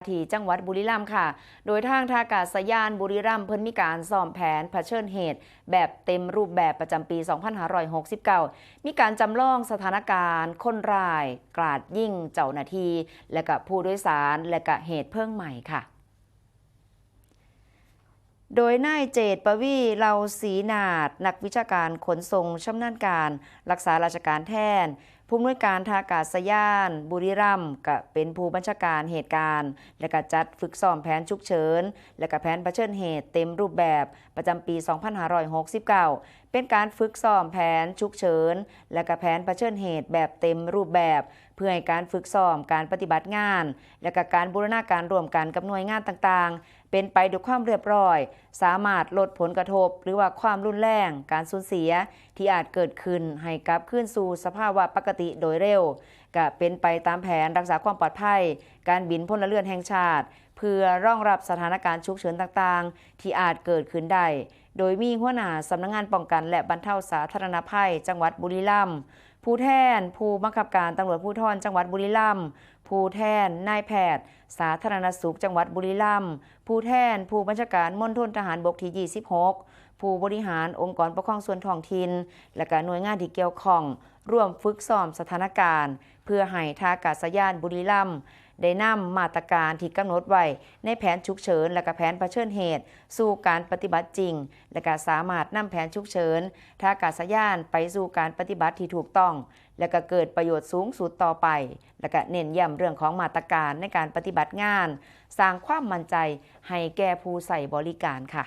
ที่จังหวัดบุรีรัมย์ค่ะโดยทางท่าอากาศยานบุรีรัมย์เพิ่นมีการซ้อมแผนเผชิญเหตุแบบเต็มรูปแบบประจำปี 2569 มีการจำลองสถานการณ์คนร้ายกราดยิงเจ้าหน้าที่และก็ผู้โดยสารและก็เหตุเพลิงใหม่ค่ะโดยนายเจตประวีเลาศรีนาฏนักวิชาการขนส่งชำนาญการรักษาราชการแทนผู้อำนวยการท่าอากาศยานบุรีรัมย์ก็เป็นผู้บัญชาการเหตุการณ์และก็จัดฝึกซ้อมแผนฉุกเฉินและก็แผนเผชิญเหตุเต็มรูปแบบประจำปี 2569 เป็นการฝึกซ้อมแผนฉุกเฉินและก็แผนเผชิญเหตุแบบเต็มรูปแบบเพื่อให้การฝึกซ้อมการปฏิบัติงานและก็การบูรณาการร่วมกันกับหน่วยงานต่างๆเป็นไปด้วยความเรียบร้อยสามารถลดผลกระทบหรือว่าความรุนแรงการสูญเสียที่อาจเกิดขึ้นให้กลับคืนสู่สภาวะปกติโดยเร็วก็เป็นไปตามแผนรักษาความปลอดภัยการบินพลเรือนแห่งชาติเพื่อรองรับสถานการณ์ฉุกเฉินต่างๆที่อาจเกิดขึ้นได้โดยมีหัวหน้าสำนักงานป้องกันและบรรเทาสาธารณภัยจังหวัดบุรีรัมย์ผู้แทนผู้บังคับการตำรวจภูธรจังหวัดบุรีรัมย์ผู้แทนนายแพทย์สาธารณสุขจังหวัดบุรีรัมย์ผู้แทนผู้บัญชาการมณฑลทหารบกที่ 26 ผู้บริหารองค์กรปกครองส่วนท้องถิ่นและก็หน่วยงานที่เกี่ยวข้องร่วมฝึกซ้อมสถานการณ์เพื่อให้ท่าอากาศยานบุรีรัมย์ได้นำมาตรการที่กำหนดไว้ในแผนฉุกเฉินและก็แผนเผชิญเหตุสู่การปฏิบัติจริงและก็สามารถนำแผนฉุกเฉินท่าอากาศยานไปสู่การปฏิบัติที่ถูกต้องและก็เกิดประโยชน์สูงสุดต่อไปและก็เน้นย้ำเรื่องของมาตรการในการปฏิบัติงานสร้างความมั่นใจให้แก่ผู้ใช้บริการค่ะ